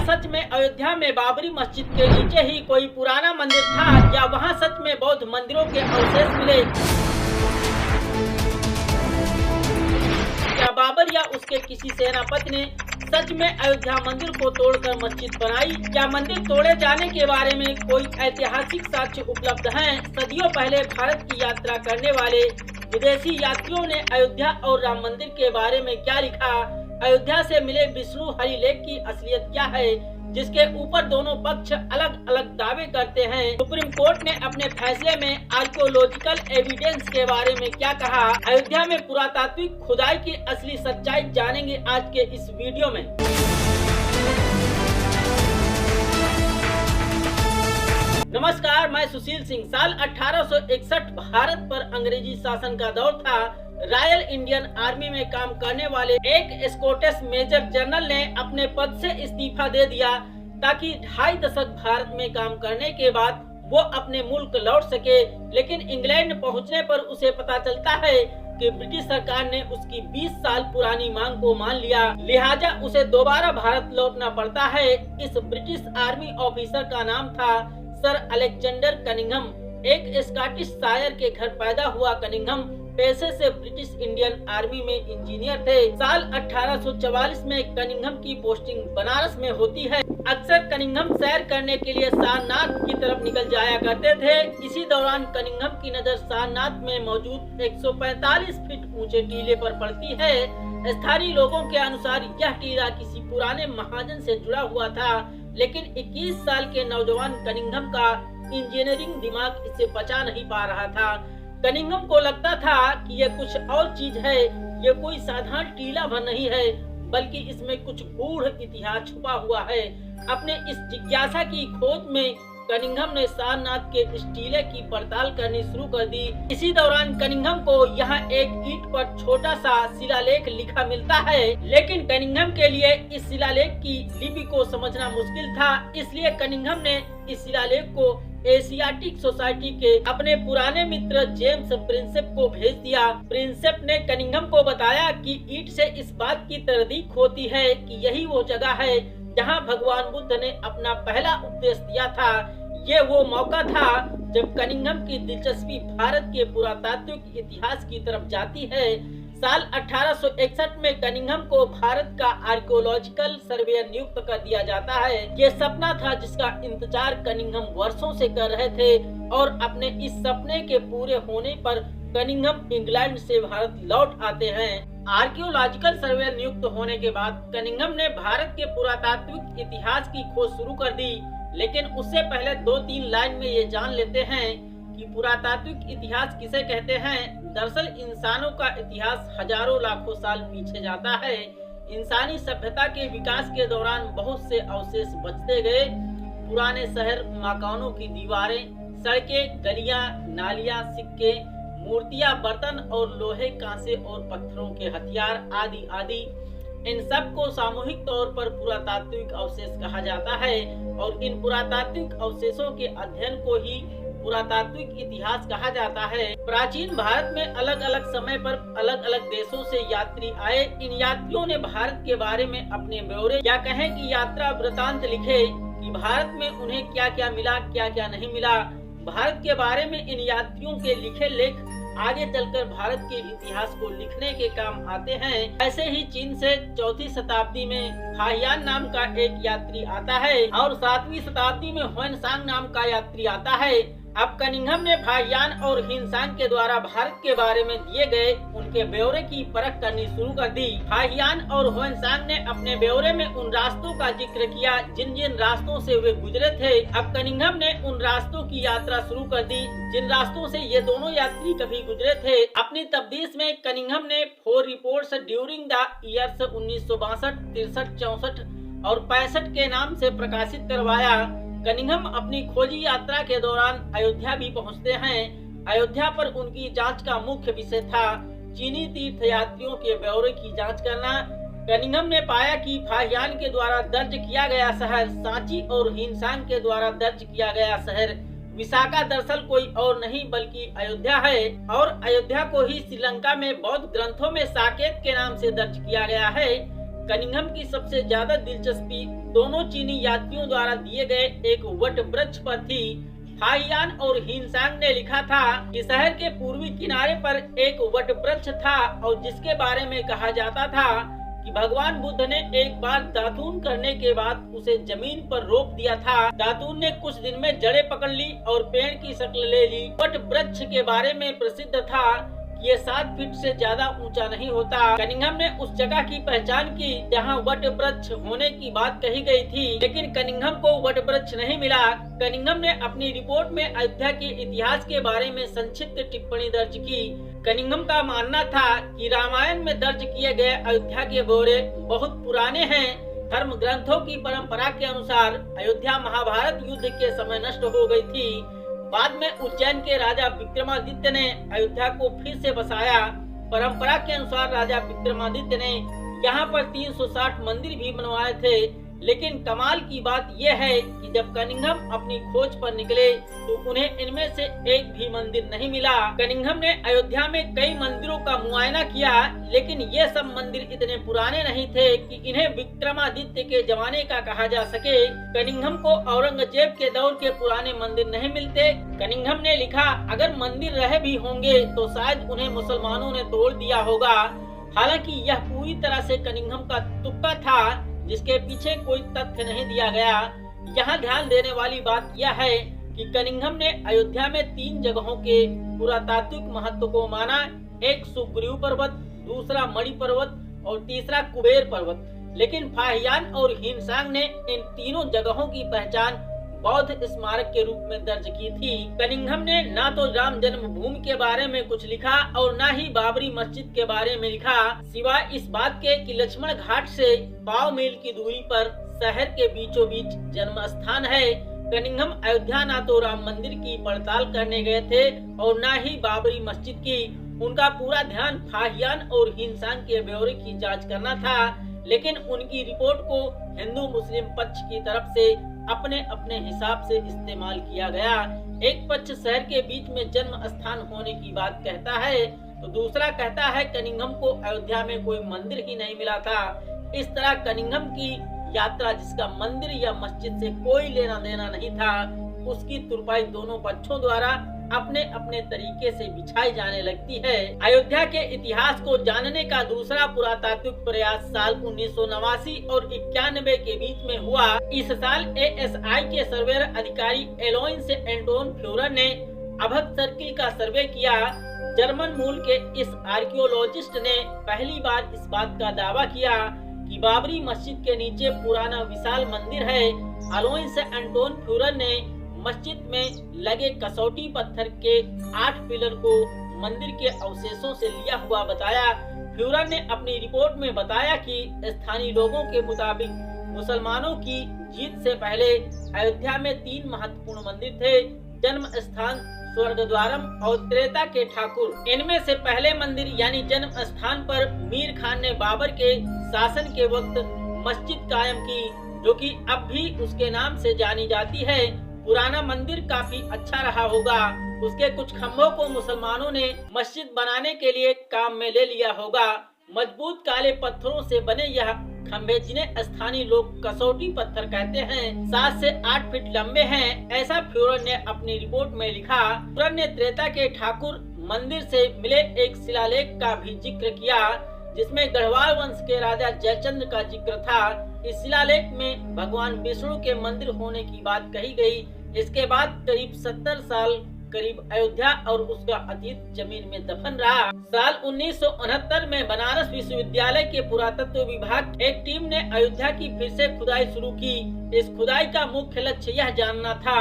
सच में अयोध्या में बाबरी मस्जिद के नीचे ही कोई पुराना मंदिर था, या वहां सच में बौद्ध मंदिरों के अवशेष मिले? क्या बाबर या उसके किसी सेनापति ने सच में अयोध्या मंदिर को तोड़कर मस्जिद बनाई? क्या मंदिर तोड़े जाने के बारे में कोई ऐतिहासिक साक्ष्य उपलब्ध हैं? सदियों पहले भारत की यात्रा करने वाले विदेशी यात्रियों ने अयोध्या और राम मंदिर के बारे में क्या लिखा? अयोध्या से मिले विष्णु हरि लेख की असलियत क्या है, जिसके ऊपर दोनों पक्ष अलग अलग दावे करते हैं? सुप्रीम कोर्ट ने अपने फैसले में आर्कियोलॉजिकल एविडेंस के बारे में क्या कहा? अयोध्या में पुरातात्विक खुदाई की असली सच्चाई जानेंगे आज के इस वीडियो में। नमस्कार, मैं सुशील सिंह। साल 1861 भारत पर अंग्रेजी शासन का दौर था। रॉयल इंडियन आर्मी में काम करने वाले एक स्कॉटिश मेजर जनरल ने अपने पद से इस्तीफा दे दिया ताकि 2.5 दशक भारत में काम करने के बाद वो अपने मुल्क लौट सके। लेकिन इंग्लैंड पहुंचने पर उसे पता चलता है कि ब्रिटिश सरकार ने उसकी 20 साल पुरानी मांग को मान लिया, लिहाजा उसे दोबारा भारत लौटना पड़ता है। इस ब्रिटिश आर्मी ऑफिसर का नाम था सर अलेक्जेंडर कनिंघम। एक स्कॉटिश शायर के घर पैदा हुआ कनिंघम पेशे से ब्रिटिश इंडियन आर्मी में इंजीनियर थे। साल 1844 में कनिंघम की पोस्टिंग बनारस में होती है। अक्सर कनिंघम सैर करने के लिए सारनाथ की तरफ निकल जाया करते थे। इसी दौरान कनिंघम की नजर सारनाथ में मौजूद 145 फीट ऊंचे टीले पर पड़ती है। स्थानीय लोगों के अनुसार यह टीला किसी पुराने महाजन से जुड़ा हुआ था, लेकिन 21 साल के नौजवान कनिंघम का इंजीनियरिंग दिमाग इसे बचा नहीं पा रहा था। कनिंघम को लगता था कि यह कुछ और चीज है, ये कोई साधारण टीला भर नहीं है, बल्कि इसमें कुछ गूढ़ इतिहास छुपा हुआ है। अपने इस जिज्ञासा की खोज में कनिंघम ने सारनाथ के इस टीले की पड़ताल करनी शुरू कर दी। इसी दौरान कनिंघम को यहाँ एक ईंट पर छोटा सा शिलालेख लिखा मिलता है, लेकिन कनिंघम के लिए इस शिलालेख की लिपि को समझना मुश्किल था। इसलिए कनिंघम ने इस शिलालेख को एशियाटिक सोसाइटी के अपने पुराने मित्र जेम्स प्रिंसेप को भेज दिया। प्रिंसेप ने कनिंघम को बताया कि ईंट से इस बात की तरदीक होती है कि यही वो जगह है जहां भगवान बुद्ध ने अपना पहला उपदेश दिया था। ये वो मौका था जब कनिंघम की दिलचस्पी भारत के पुरातात्विक इतिहास की तरफ जाती है। साल 1861 में कनिंघम को भारत का आर्कियोलॉजिकल सर्वेयर नियुक्त कर दिया जाता है। ये सपना था जिसका इंतजार कनिंघम वर्षों से कर रहे थे, और अपने इस सपने के पूरे होने पर कनिंघम इंग्लैंड से भारत लौट आते हैं। आर्कियोलॉजिकल सर्वेयर नियुक्त होने के बाद कनिंघम ने भारत के पुरातात्विक इतिहास की खोज शुरू कर दी। लेकिन उससे पहले 2-3 लाइन में ये जान लेते हैं कि पुरातात्विक इतिहास किसे कहते हैं। दरअसल इंसानों का इतिहास हजारों लाखों साल पीछे जाता है। इंसानी सभ्यता के विकास के दौरान बहुत से अवशेष बचते गए। पुराने शहर, मकानों की दीवारें, सड़कें, गलियां, नालियां, सिक्के, मूर्तियां, बर्तन और लोहे, कांसे और पत्थरों के हथियार आदि आदि, इन सब को सामूहिक तौर पर पुरातात्विक अवशेष कहा जाता है। और इन पुरातात्विक अवशेषों के अध्ययन को ही पुरातात्विक इतिहास कहा जाता है। प्राचीन भारत में अलग अलग समय पर अलग अलग देशों से यात्री आए। इन यात्रियों ने भारत के बारे में अपने ब्यौरे या कहें कि यात्रा वृतांत लिखे कि भारत में उन्हें क्या क्या मिला, क्या क्या नहीं मिला। भारत के बारे में इन यात्रियों के लिखे लेख आगे चलकर भारत के इतिहास को लिखने के काम आते हैं। ऐसे ही चीन से 4वीं शताब्दी में फाहियान नाम का एक यात्री आता है, और 7वीं शताब्दी में हुएनसांग नाम का यात्री आता है। अब कनिंघम ने फाहियान और हिनसांग के द्वारा भारत के बारे में दिए गए उनके ब्यौरे की परख करनी शुरू कर दी। फाहियान और हुएनसांग ने अपने ब्यौरे में उन रास्तों का जिक्र किया जिन जिन रास्तों से वे गुजरे थे। अब कनिंघम ने उन रास्तों की यात्रा शुरू कर दी जिन रास्तों से ये दोनों यात्री कभी गुजरे थे। अपनी तफ्तीश में कनिंघम ने 4 रिपोर्ट्स ड्यूरिंग द ईयर्स 1962, 63, 64 और 65 के नाम से प्रकाशित करवाया। कनिंघम अपनी खोजी यात्रा के दौरान अयोध्या भी पहुंचते हैं। अयोध्या पर उनकी जांच का मुख्य विषय था चीनी तीर्थयात्रियों के ब्यौरे की जांच करना। कनिंघम ने पाया कि फाहियान के द्वारा दर्ज किया गया शहर सांची और हिनसांग के द्वारा दर्ज किया गया शहर विशाखा दरअसल कोई और नहीं बल्कि अयोध्या है, और अयोध्या को ही श्रीलंका में बौद्ध ग्रंथों में साकेत के नाम से दर्ज किया गया है। कनिंघम की सबसे ज्यादा दिलचस्पी दोनों चीनी यात्रियों द्वारा दिए गए एक वट वृक्ष पर थी। फाहियान और हिनसांग ने लिखा था कि शहर के पूर्वी किनारे पर एक वट वृक्ष था और जिसके बारे में कहा जाता था कि भगवान बुद्ध ने एक बार दातून करने के बाद उसे जमीन पर रोप दिया था। दातून ने कुछ दिन में जड़ें पकड़ ली और पेड़ की शक्ल ले ली। वट वृक्ष के बारे में प्रसिद्ध था कि ये 7 फीट से ज्यादा ऊंचा नहीं होता। कनिंघम ने उस जगह की पहचान की जहां वट वृक्ष होने की बात कही गई थी, लेकिन कनिंघम को वट वृक्ष नहीं मिला। कनिंघम ने अपनी रिपोर्ट में अयोध्या के इतिहास के बारे में संक्षिप्त टिप्पणी दर्ज की। कनिंघम का मानना था कि रामायण में दर्ज किए गए अयोध्या के ब्यौरे बहुत पुराने हैं। धर्म ग्रंथों की परंपरा के अनुसार अयोध्या महाभारत युद्ध के समय नष्ट हो गई थी। बाद में उज्जैन के राजा विक्रमादित्य ने अयोध्या को फिर से बसाया। परंपरा के अनुसार राजा विक्रमादित्य ने यहाँ पर 360 मंदिर भी बनवाए थे, लेकिन कमाल की बात यह है कि जब कनिंघम अपनी खोज पर निकले तो उन्हें इनमें से एक भी मंदिर नहीं मिला। कनिंघम ने अयोध्या में कई मंदिरों का मुआयना किया, लेकिन ये सब मंदिर इतने पुराने नहीं थे कि इन्हें विक्रमादित्य के जमाने का कहा जा सके। कनिंघम को औरंगजेब के दौर के पुराने मंदिर नहीं मिलते। कनिंघम ने लिखा, अगर मंदिर रहे भी होंगे तो शायद उन्हें मुसलमानों ने तोड़ दिया होगा। हालांकि यह पूरी तरह से कनिंघम का तुक्का था जिसके पीछे कोई तथ्य नहीं दिया गया। यहाँ ध्यान देने वाली बात यह है कि कनिंघम ने अयोध्या में 3 जगहों के पुरातात्विक महत्व को माना। एक सुग्रीव पर्वत, दूसरा मणि पर्वत और तीसरा कुबेर पर्वत। लेकिन फाहियान और हिनसांग ने इन तीनों जगहों की पहचान बौद्ध स्मारक के रूप में दर्ज की थी। कनिंघम ने न तो राम जन्मभूमि के बारे में कुछ लिखा और न ही बाबरी मस्जिद के बारे में लिखा, सिवाय इस बात के कि लक्ष्मण घाट से 100 मील की दूरी पर शहर के बीचों बीच जन्म स्थान है। कनिंघम अयोध्या न तो राम मंदिर की पड़ताल करने गए थे और न ही बाबरी मस्जिद की। उनका पूरा ध्यान फाहियान और हिनसांग के ब्यौरे की जाँच करना था, लेकिन उनकी रिपोर्ट को हिंदू मुस्लिम पक्ष की तरफ से अपने अपने हिसाब से इस्तेमाल किया गया। एक पक्ष शहर के बीच में जन्म स्थान होने की बात कहता है तो दूसरा कहता है कनिंघम को अयोध्या में कोई मंदिर ही नहीं मिला था। इस तरह कनिंघम की यात्रा, जिसका मंदिर या मस्जिद से कोई लेना देना नहीं था, उसकी तुरपाई दोनों पक्षों द्वारा अपने अपने तरीके से बिछाई जाने लगती है। अयोध्या के इतिहास को जानने का दूसरा पुरातात्विक प्रयास साल 1989 और 91 के बीच में हुआ। इस साल ASI के सर्वेयर अधिकारी एलोइंस एंटोन फ्यूरर ने अभक सर्किल का सर्वे किया। जर्मन मूल के इस आर्कियोलॉजिस्ट ने पहली बार इस बात का दावा किया कि बाबरी मस्जिद के नीचे पुराना विशाल मंदिर है। एलोइंस एंटोन फ्यूरर ने मस्जिद में लगे कसौटी पत्थर के 8 पिलर को मंदिर के अवशेषों से लिया हुआ बताया। फ्यूरर ने अपनी रिपोर्ट में बताया कि स्थानीय लोगों के मुताबिक मुसलमानों की जीत से पहले अयोध्या में 3 महत्वपूर्ण मंदिर थे: जन्म स्थान, स्वर्गद्वारम और त्रेता के ठाकुर। इनमें से पहले मंदिर यानी जन्म स्थान पर मीर खान ने बाबर के शासन के वक्त मस्जिद कायम की, जो कि अब भी उसके नाम से जानी जाती है। पुराना मंदिर काफी अच्छा रहा होगा। उसके कुछ खम्भों को मुसलमानों ने मस्जिद बनाने के लिए काम में ले लिया होगा। मजबूत काले पत्थरों से बने यह खम्भे, जिन्हें स्थानीय लोग कसौटी पत्थर कहते हैं, 7 से 8 फीट लंबे हैं, ऐसा फ्यूरर ने अपनी रिपोर्ट में लिखा। फ्यूरर ने त्रेता के ठाकुर मंदिर से मिले एक शिलालेख का भी जिक्र किया, जिसमें गढ़वाल वंश के राजा जयचंद्र का जिक्र था। इस शिलालेख में भगवान विष्णु के मंदिर होने की बात कही गई। इसके बाद करीब 70 साल करीब अयोध्या और उसका अतीत जमीन में दफन रहा। साल 1969 में बनारस विश्वविद्यालय के पुरातत्व विभाग एक टीम ने अयोध्या की फिर से खुदाई शुरू की। इस खुदाई का मुख्य लक्ष्य यह जानना था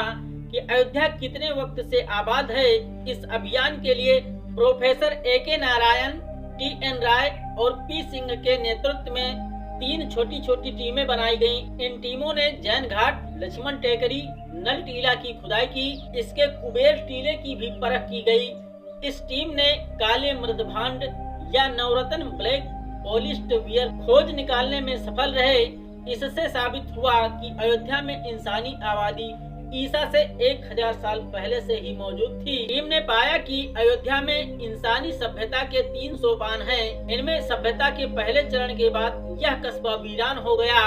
कि अयोध्या कितने वक्त से आबाद है। इस अभियान के लिए प्रोफेसर AK नारायण, TN राय और P सिंह के नेतृत्व में 3 छोटी छोटी टीमें बनाई गईं। इन टीमों ने जैन घाट, लक्ष्मण टेकरी, नल टीला की खुदाई की। इसके कुबेर टीले की भी परख की गई। इस टीम ने काले मृदभांड या नवरत्न ब्लैक पॉलिश्ड वियर खोज निकालने में सफल रहे। इससे साबित हुआ कि अयोध्या में इंसानी आबादी ईसा से 1000 साल पहले से ही मौजूद थी। टीम ने पाया कि अयोध्या में इंसानी सभ्यता के 3 सोपान हैं। इनमें सभ्यता के पहले चरण के बाद यह कस्बा वीरान हो गया।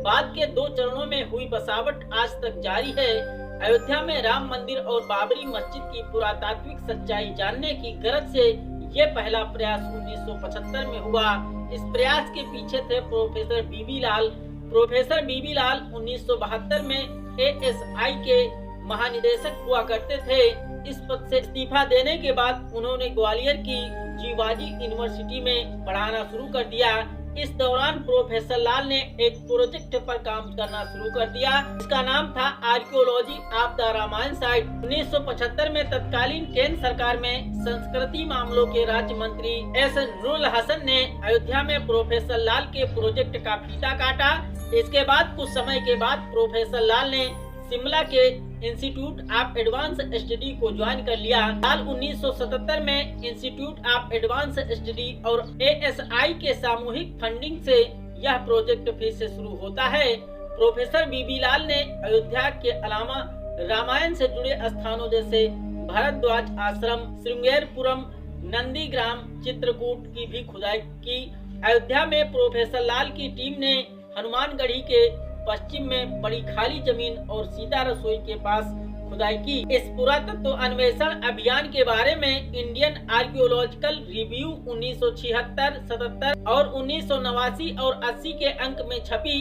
बाद के 2 चरणों में हुई बसावट आज तक जारी है। अयोध्या में राम मंदिर और बाबरी मस्जिद की पुरातात्विक सच्चाई जानने की गरज से ये पहला प्रयास 1975 में हुआ। इस प्रयास के पीछे थे प्रोफेसर बीबी लाल। प्रोफेसर बीबी लाल 1972 में ASI के महानिदेशक हुआ करते थे। इस पद से इस्तीफा देने के बाद उन्होंने ग्वालियर की जीवाजी यूनिवर्सिटी में पढ़ाना शुरू कर दिया। इस दौरान प्रोफेसर लाल ने एक प्रोजेक्ट पर काम करना शुरू कर दिया। इसका नाम था archaeology of the Ramayana site. 1975 में तत्कालीन केंद्र सरकार में संस्कृति मामलों के राज्य मंत्री एस नूरुल हसन ने अयोध्या में प्रोफेसर लाल के प्रोजेक्ट का फीता काटा। इसके बाद कुछ समय के बाद प्रोफेसर लाल ने शिमला के इंस्टीट्यूट ऑफ एडवांस स्टडी को ज्वाइन कर लिया। साल 1977 में इंस्टीट्यूट ऑफ एडवांस स्टडी और ASI के सामूहिक फंडिंग से यह प्रोजेक्ट फिर से शुरू होता है। प्रोफेसर बीबी लाल ने अयोध्या के अलावा रामायण से जुड़े स्थानों जैसे भरद्वाज आश्रम, श्रृंगेरपुरम, नंदीग्राम, चित्रकूट की भी खुदाई की। अयोध्या में प्रोफेसर लाल की टीम ने हनुमानगढ़ी के पश्चिम में बड़ी खाली जमीन और सीता रसोई के पास खुदाई की। इस पुरातत्व अन्वेषण अभियान के बारे में इंडियन आर्कियोलॉजिकल रिव्यू 1976, 77 और 1989 और 80 के अंक में छपी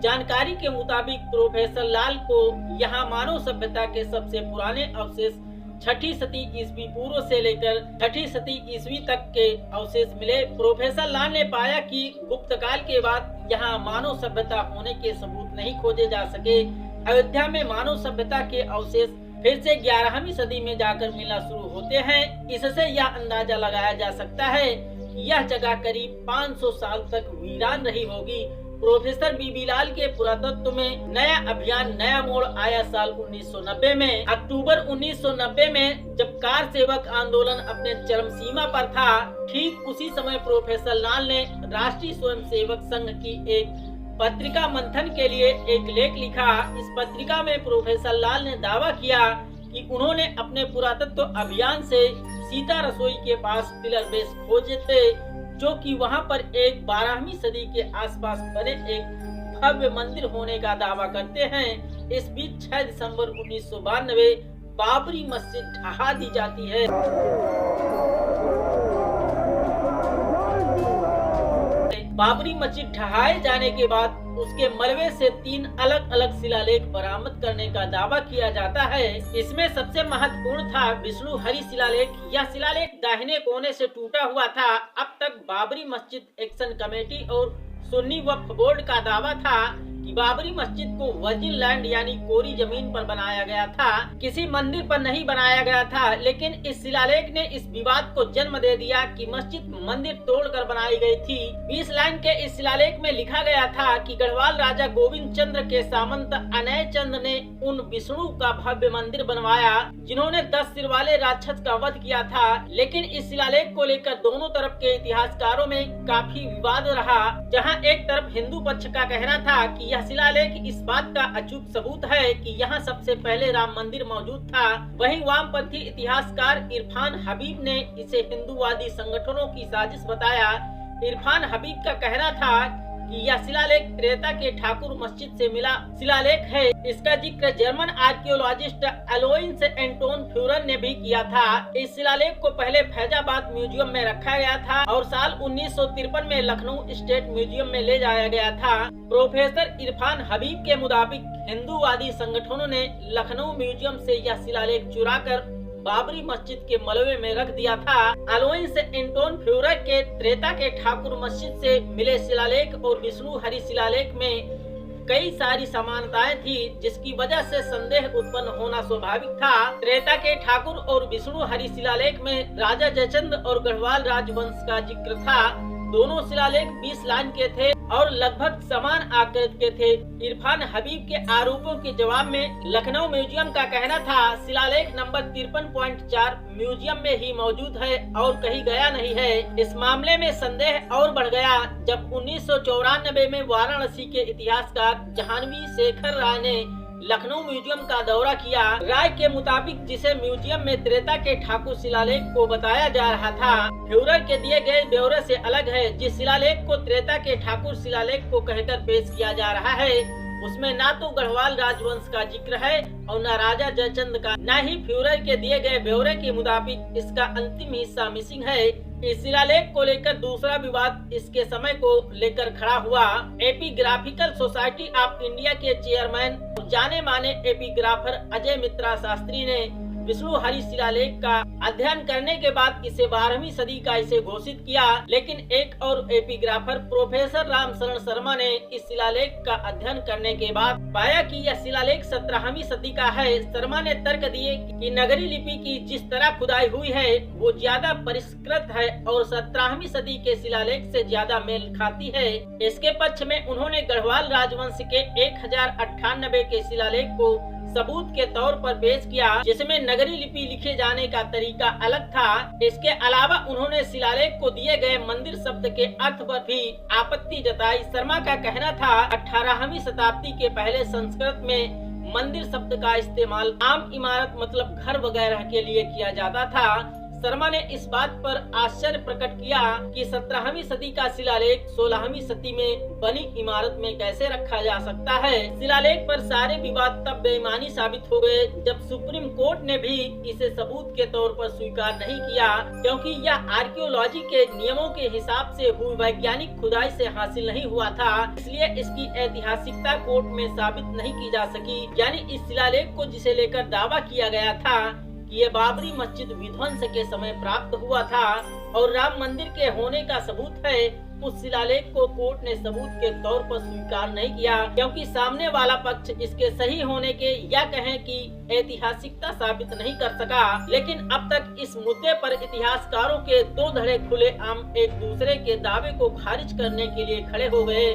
जानकारी के मुताबिक प्रोफेसर लाल को यहाँ मानव सभ्यता के सबसे पुराने अवशेष 6ठी सदी ईस्वी पूर्व से लेकर 6ठी सदी ईस्वी तक के अवशेष मिले। प्रोफेसर लाल ने पाया कि गुप्त काल के बाद यहाँ मानव सभ्यता होने के सबूत नहीं खोजे जा सके। अयोध्या में मानव सभ्यता के अवशेष फिर से 11वीं सदी में जाकर मिलना शुरू होते हैं। इससे यह अंदाजा लगाया जा सकता है कि यह जगह करीब 500 साल तक वीरान रही होगी। प्रोफेसर बीबी लाल के पुरातत्व में नया अभियान नया मोड़ आया साल 1990 में। अक्टूबर 1990 में जब कार सेवक आंदोलन अपने चरम सीमा पर था, ठीक उसी समय प्रोफेसर लाल ने राष्ट्रीय स्वयंसेवक संघ की एक पत्रिका मंथन के लिए एक लेख लिखा। इस पत्रिका में प्रोफेसर लाल ने दावा किया कि उन्होंने अपने पुरातत्व अभियान से सीता रसोई के पास पिलर बेस खोजे थे, जो कि वहां पर एक 12वीं सदी के आसपास बने एक भव्य मंदिर होने का दावा करते हैं। इस बीच 6 दिसंबर 1992 बाबरी मस्जिद ढहा दी जाती है। बाबरी मस्जिद ढहाए जाने के बाद उसके मलबे से 3 अलग अलग शिलालेख बरामद करने का दावा किया जाता है। इसमें सबसे महत्वपूर्ण था विष्णु हरि शिलालेख। यह शिलालेख दाहिने कोने से टूटा हुआ था। अब तक बाबरी मस्जिद एक्शन कमेटी और सुन्नी वक्फ बोर्ड का दावा था कि बाबरी मस्जिद को वर्जिन लैंड यानी कोरी जमीन पर बनाया गया था, किसी मंदिर पर नहीं बनाया गया था। लेकिन इस शिलालेख ने इस विवाद को जन्म दे दिया कि मस्जिद मंदिर तोड़कर बनाई गई थी। 20 लाइन के इस शिलालेख में लिखा गया था कि गढ़वाल राजा गोविंद चंद्र के सामंत अनय चंद ने उन विष्णु का भव्य मंदिर बनवाया जिन्होंने 10 सिर वाले राक्षस का वध किया था। लेकिन इस शिलालेख को लेकर दोनों तरफ के इतिहासकारों में काफी विवाद रहा। जहाँ एक तरफ हिंदू पक्ष का कहना था कि यह शिलालेख इस बात का अचूक सबूत है कि यहाँ सबसे पहले राम मंदिर मौजूद था, वहीं वामपंथी इतिहासकार इरफान हबीब ने इसे हिंदूवादी संगठनों की साजिश बताया। इरफान हबीब का कहना था कि यह शिलालेख त्रेता के ठाकुर मस्जिद से मिला शिलालेख है। इसका जिक्र जर्मन आर्कियोलॉजिस्ट अलोइंस एंटोन फ्यूरर ने भी किया था। इस शिलालेख को पहले फैजाबाद म्यूजियम में रखा गया था और साल 1953 में लखनऊ स्टेट म्यूजियम में ले जाया गया था। प्रोफेसर इरफान हबीब के मुताबिक हिंदूवादी संगठनों ने लखनऊ म्यूजियम से यह शिलालेख चुराकर बाबरी मस्जिद के मलबे में रख दिया था। अलोइंस एंटोन फ्यूरर के त्रेता के ठाकुर मस्जिद से मिले शिलालेख और विष्णु हरि शिलालेख में कई सारी समानताएं थी, जिसकी वजह से संदेह उत्पन्न होना स्वाभाविक था। त्रेता के ठाकुर और विष्णु हरि शिलालेख में राजा जयचंद और गढ़वाल राजवंश का जिक्र था। दोनों शिलालेख 20 लाइन के थे और लगभग समान आकृति के थे। इरफान हबीब के आरोपों के जवाब में लखनऊ म्यूजियम का कहना था शिलालेख नंबर 53.4 म्यूजियम में ही मौजूद है और कहीं गया नहीं है। इस मामले में संदेह और बढ़ गया जब 1994 में वाराणसी के इतिहासकार जहानवी शेखर राय ने लखनऊ म्यूजियम का दौरा किया। राय के मुताबिक जिसे म्यूजियम में त्रेता के ठाकुर शिलालेख को बताया जा रहा था, फ्यूरर के दिए गए ब्यौरे से अलग है। जिस शिलालेख को त्रेता के ठाकुर शिलालेख को कहकर पेश किया जा रहा है, उसमें ना तो गढ़वाल राजवंश का जिक्र है और न राजा जयचंद का, न ही फ्यूरर के दिए गए ब्यौरे के मुताबिक इसका अंतिम हिस्सा मिसिंग है। इस शिलालेख को लेकर दूसरा विवाद इसके समय को लेकर खड़ा हुआ। एपिग्राफिकल सोसाइटी ऑफ इंडिया के चेयरमैन जाने माने एपिग्राफर अजय मित्रा शास्त्री ने विष्णु हरि शिलालेख का अध्ययन करने के बाद इसे 12वीं सदी का इसे घोषित किया। लेकिन एक और एपिग्राफर प्रोफेसर राम शरण शर्मा ने इस शिलालेख का अध्ययन करने के बाद पाया कि यह शिलालेख 17वीं सदी का है। शर्मा ने तर्क दिए कि नगरी लिपि की जिस तरह खुदाई हुई है वो ज्यादा परिष्कृत है और 17वीं सदी के शिलालेख से ज्यादा मेल खाती है। इसके पक्ष में उन्होंने गढ़वाल राजवंश के 1098 के शिलालेख को सबूत के तौर पर पेश किया, जिसमें नगरी लिपि लिखे जाने का तरीका अलग था। इसके अलावा उन्होंने शिलालेख को दिए गए मंदिर शब्द के अर्थ पर भी आपत्ति जताई। शर्मा का कहना था 18वीं शताब्दी के पहले संस्कृत में मंदिर शब्द का इस्तेमाल आम इमारत मतलब घर वगैरह के लिए किया जाता था। शर्मा ने इस बात पर आश्चर्य प्रकट किया कि 17वीं सदी का शिलालेख 16वीं सदी में बनी इमारत में कैसे रखा जा सकता है। शिलालेख पर सारे विवाद तब बेईमानी साबित हो गए जब सुप्रीम कोर्ट ने भी इसे सबूत के तौर पर स्वीकार नहीं किया, क्योंकि यह आर्कियोलॉजी के नियमों के हिसाब से हुई वैज्ञानिक खुदाई से हासिल नहीं हुआ था। इसलिए इसकी ऐतिहासिकता कोर्ट में साबित नहीं की जा सकी। यानी इस शिलालेख को जिसे लेकर दावा किया गया था ये बाबरी मस्जिद विध्वंस के समय प्राप्त हुआ था और राम मंदिर के होने का सबूत है, उस शिलालेख को कोर्ट ने सबूत के तौर पर स्वीकार नहीं किया, क्योंकि सामने वाला पक्ष इसके सही होने के या कहें कि ऐतिहासिकता साबित नहीं कर सका। लेकिन अब तक इस मुद्दे पर इतिहासकारों के दो धड़े खुले आम एक दूसरे के दावे को खारिज करने के लिए खड़े हो गए।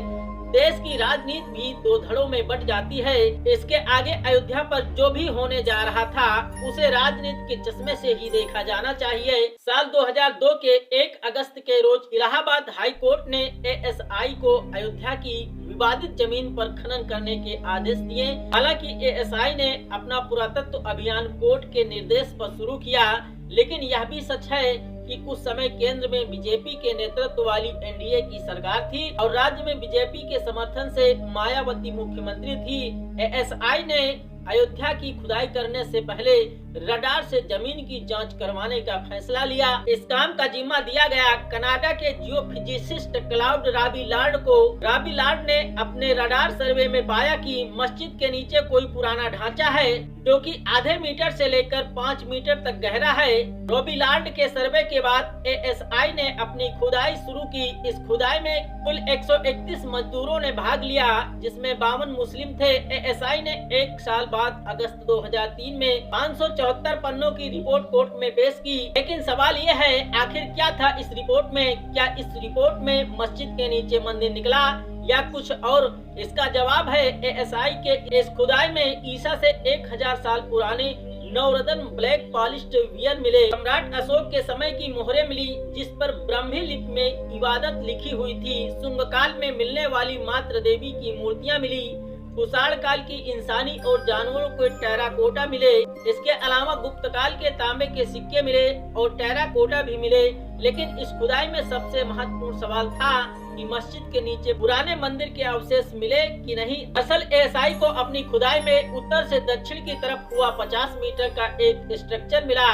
देश की राजनीति भी दो धड़ों में बट जाती है। इसके आगे अयोध्या पर जो भी होने जा रहा था उसे राजनीति के चश्मे से ही देखा जाना चाहिए। साल 2002 के 1 अगस्त के रोज इलाहाबाद हाई कोर्ट ने एएसआई को अयोध्या की विवादित जमीन पर खनन करने के आदेश दिए। हालांकि एएसआई ने अपना पुरातत्व अभियान कोर्ट के निर्देश पर शुरू किया, लेकिन यह भी सच है कि कुछ समय केंद्र में बीजेपी के नेतृत्व वाली एनडीए की सरकार थी और राज्य में बीजेपी के समर्थन से मायावती मुख्यमंत्री थी। एएसआई ने अयोध्या की खुदाई करने से पहले रडार से जमीन की जांच करवाने का फैसला लिया। इस काम का जिम्मा दिया गया कनाडा के जियोफिजिसिस्ट क्लाउड राबिलार्ड को। राबिलार्ड ने अपने रडार सर्वे में पाया कि मस्जिद के नीचे कोई पुराना ढांचा है जो कि आधे मीटर से लेकर 5 मीटर तक गहरा है। राबिलार्ड के सर्वे के बाद एएसआई ने अपनी खुदाई शुरू की। इस खुदाई में कुल 131 मजदूरों ने भाग लिया, जिसमें 52 मुस्लिम थे। एएसआई ने 1 साल बाद अगस्त 2003 में 574 पन्नों की रिपोर्ट कोर्ट में पेश की। लेकिन सवाल यह है, आखिर क्या था इस रिपोर्ट में? क्या इस रिपोर्ट में मस्जिद के नीचे मंदिर निकला या कुछ और? इसका जवाब है एएसआई के इस खुदाई में ईसा से 1000 साल पुराने नवरत्न ब्लैक पॉलिश्ड वियर मिले। सम्राट अशोक के समय की मोहरें मिली जिस पर ब्राह्मी लिपि में इबादत लिखी हुई थी। शुंग काल में मिलने वाली मातृ देवी की मूर्तियां मिली। कुषाण काल की इंसानी और जानवरों के टेराकोटा मिले। इसके अलावा गुप्त काल के तांबे के सिक्के मिले और टेराकोटा भी मिले। लेकिन इस खुदाई में सबसे महत्वपूर्ण सवाल था कि मस्जिद के नीचे पुराने मंदिर के अवशेष मिले कि नहीं। असल एएसआई को अपनी खुदाई में उत्तर से दक्षिण की तरफ हुआ 50 मीटर का एक स्ट्रक्चर मिला।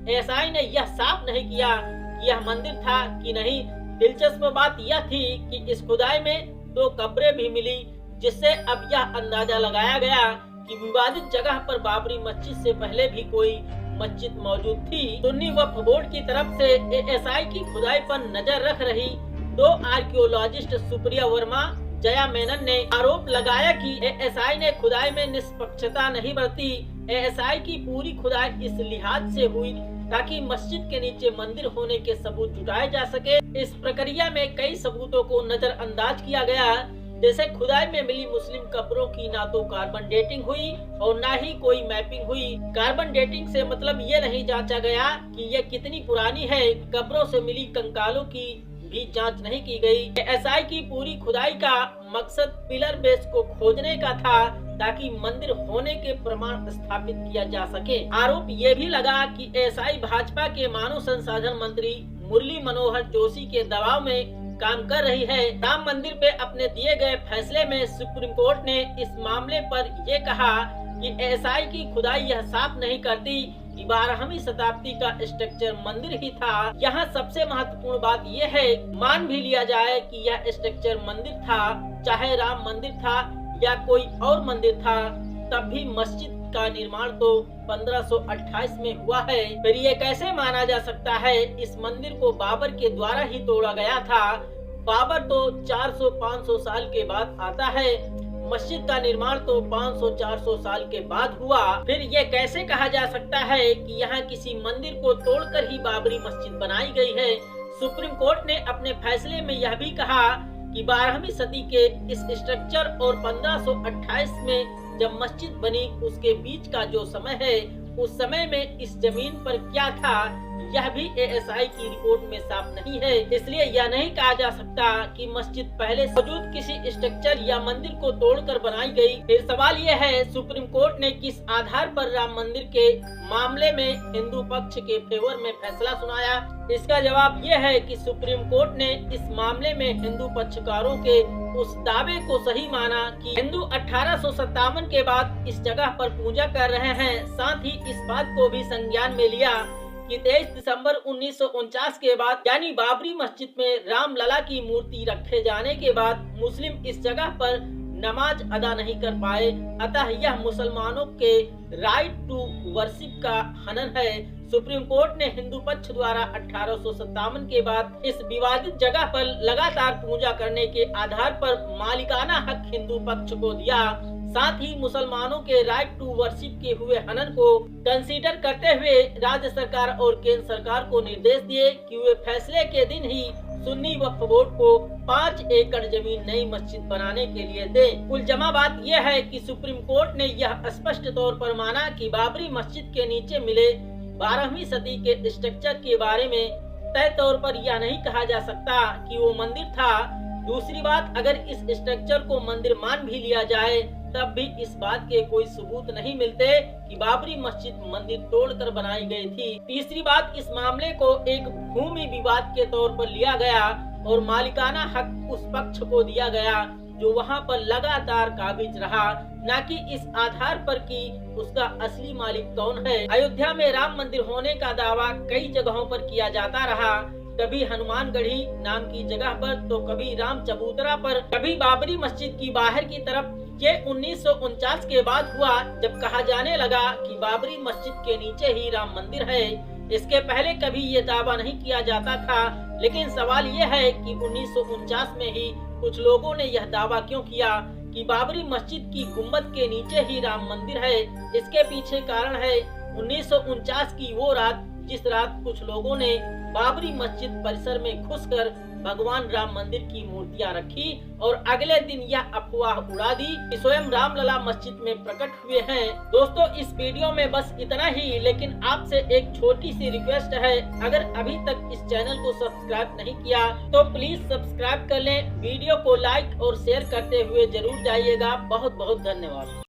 एएसआई ने यह साफ नहीं किया कि यह मंदिर था कि नहीं। दिलचस्प बात यह थी कि इस खुदाई में 2 कब्रें भी मिली, जिससे अब यह अंदाजा लगाया गया कि विवादित जगह पर बाबरी मस्जिद से पहले भी कोई मस्जिद मौजूद थी। सुन्नी वक्फ बोर्ड की तरफ से एएसआई की खुदाई पर नजर रख रही 2 आर्कियोलॉजिस्ट सुप्रिया वर्मा, जया मेनन ने आरोप लगाया कि एएसआई ने खुदाई में निष्पक्षता नहीं बरती। एएसआई की पूरी खुदाई इस लिहाज से हुई ताकि मस्जिद के नीचे मंदिर होने के सबूत जुटाए जा सके। इस प्रक्रिया में कई सबूतों को नजरअंदाज किया गया, जैसे खुदाई में मिली मुस्लिम कब्रों की ना तो कार्बन डेटिंग हुई और ना ही कोई मैपिंग हुई। कार्बन डेटिंग से मतलब ये नहीं जांचा गया कि ये कितनी पुरानी है। कब्रों से मिली कंकालों की भी जांच नहीं की गई। एएसआई की पूरी खुदाई का मकसद पिलर बेस को खोजने का था ताकि मंदिर होने के प्रमाण स्थापित किया जा सके। आरोप ये भी लगा कि एएसआई भाजपा के मानव संसाधन मंत्री मुरली मनोहर जोशी के दबाव में काम कर रही है। राम मंदिर पे अपने दिए गए फैसले में सुप्रीम कोर्ट ने इस मामले पर ये कहा कि एएसआई की खुदाई यह साफ नहीं करती कि 12वीं शताब्दी का स्ट्रक्चर मंदिर ही था। यहाँ सबसे महत्वपूर्ण बात यह है, मान भी लिया जाए कि यह स्ट्रक्चर मंदिर था, चाहे राम मंदिर था या कोई और मंदिर था, तब भी मस्जिद का निर्माण तो 1528 में हुआ है। फिर ये कैसे माना जा सकता है इस मंदिर को बाबर के द्वारा ही तोड़ा गया था? बाबर तो 400-500 साल के बाद आता है, मस्जिद का निर्माण तो 500-400 साल के बाद हुआ। फिर ये कैसे कहा जा सकता है कि यहाँ किसी मंदिर को तोड़कर ही बाबरी मस्जिद बनाई गई है? सुप्रीम कोर्ट ने अपने फैसले में यह भी कहा कि 12वीं सदी के इस स्ट्रक्चर और 1528 में जब मस्जिद बनी उसके बीच का जो समय है, उस समय में इस जमीन पर क्या था यह भी एएसआई की रिपोर्ट में साफ नहीं है। इसलिए यह नहीं कहा जा सकता कि मस्जिद पहले मौजूद किसी स्ट्रक्चर या मंदिर को तोड़कर बनाई गई। फिर सवाल यह है, सुप्रीम कोर्ट ने किस आधार पर राम मंदिर के मामले में हिंदू पक्ष के फेवर में फैसला सुनाया? इसका जवाब यह है कि सुप्रीम कोर्ट ने इस मामले में हिंदू पक्षकारों के उस दावे को सही माना कि हिंदू 1857 के बाद इस जगह पर पूजा कर रहे हैं। साथ ही इस बात को भी संज्ञान में लिया कि 23 दिसंबर 1949 के बाद यानी बाबरी मस्जिद में रामलला की मूर्ति रखे जाने के बाद मुस्लिम इस जगह पर नमाज अदा नहीं कर पाए, अतः यह मुसलमानों के राइट टू वर्शिप का हनन है। सुप्रीम कोर्ट ने हिंदू पक्ष द्वारा 1857 के बाद इस विवादित जगह पर लगातार पूजा करने के आधार पर मालिकाना हक हिंदू पक्ष को दिया। साथ ही मुसलमानों के राइट टू वर्शिप के हुए हनन को कंसीडर करते हुए राज्य सरकार और केंद्र सरकार को निर्देश दिए कि वे फैसले के दिन ही सुन्नी वक्फ बोर्ड को 5 एकड़ जमीन नई मस्जिद बनाने के लिए दें। कुल जमा बात यह है कि सुप्रीम कोर्ट ने यह स्पष्ट तौर पर माना कि बाबरी मस्जिद के नीचे मिले 12वीं सदी के स्ट्रक्चर के बारे में तय तौर पर यह नहीं कहा जा सकता कि वो मंदिर था। दूसरी बात, अगर इस स्ट्रक्चर को मंदिर मान भी लिया जाए तब भी इस बात के कोई सबूत नहीं मिलते कि बाबरी मस्जिद मंदिर तोड़कर बनाई गई थी। तीसरी बात, इस मामले को एक भूमि विवाद के तौर पर लिया गया और मालिकाना हक उस पक्ष को दिया गया जो वहां पर लगातार काबिज रहा, न कि इस आधार पर कि उसका असली मालिक कौन है। अयोध्या में राम मंदिर होने का दावा कई जगहों पर किया जाता रहा, कभी हनुमानगढ़ी नाम की जगह पर तो कभी राम चबूतरा पर, कभी बाबरी मस्जिद की बाहर की तरफ। ये 1949 के बाद हुआ जब कहा जाने लगा कि बाबरी मस्जिद के नीचे ही राम मंदिर है। इसके पहले कभी ये दावा नहीं किया जाता था, लेकिन सवाल ये है कि 1949 में ही कुछ लोगों ने यह दावा क्यों किया कि बाबरी मस्जिद की गुम्बद के नीचे ही राम मंदिर है। इसके पीछे कारण है 1949 की वो रात जिस रात कुछ लोगों ने बाबरी मस्जिद परिसर में घुसकर भगवान राम मंदिर की मूर्तियां रखी और अगले दिन यह अफवाह उड़ा दी कि स्वयं रामलला मस्जिद में प्रकट हुए हैं। दोस्तों, इस वीडियो में बस इतना ही, लेकिन आपसे एक छोटी सी रिक्वेस्ट है, अगर अभी तक इस चैनल को सब्सक्राइब नहीं किया तो प्लीज सब्सक्राइब कर लें। वीडियो को लाइक और शेयर करते हुए जरूर जाइएगा। बहुत बहुत धन्यवाद।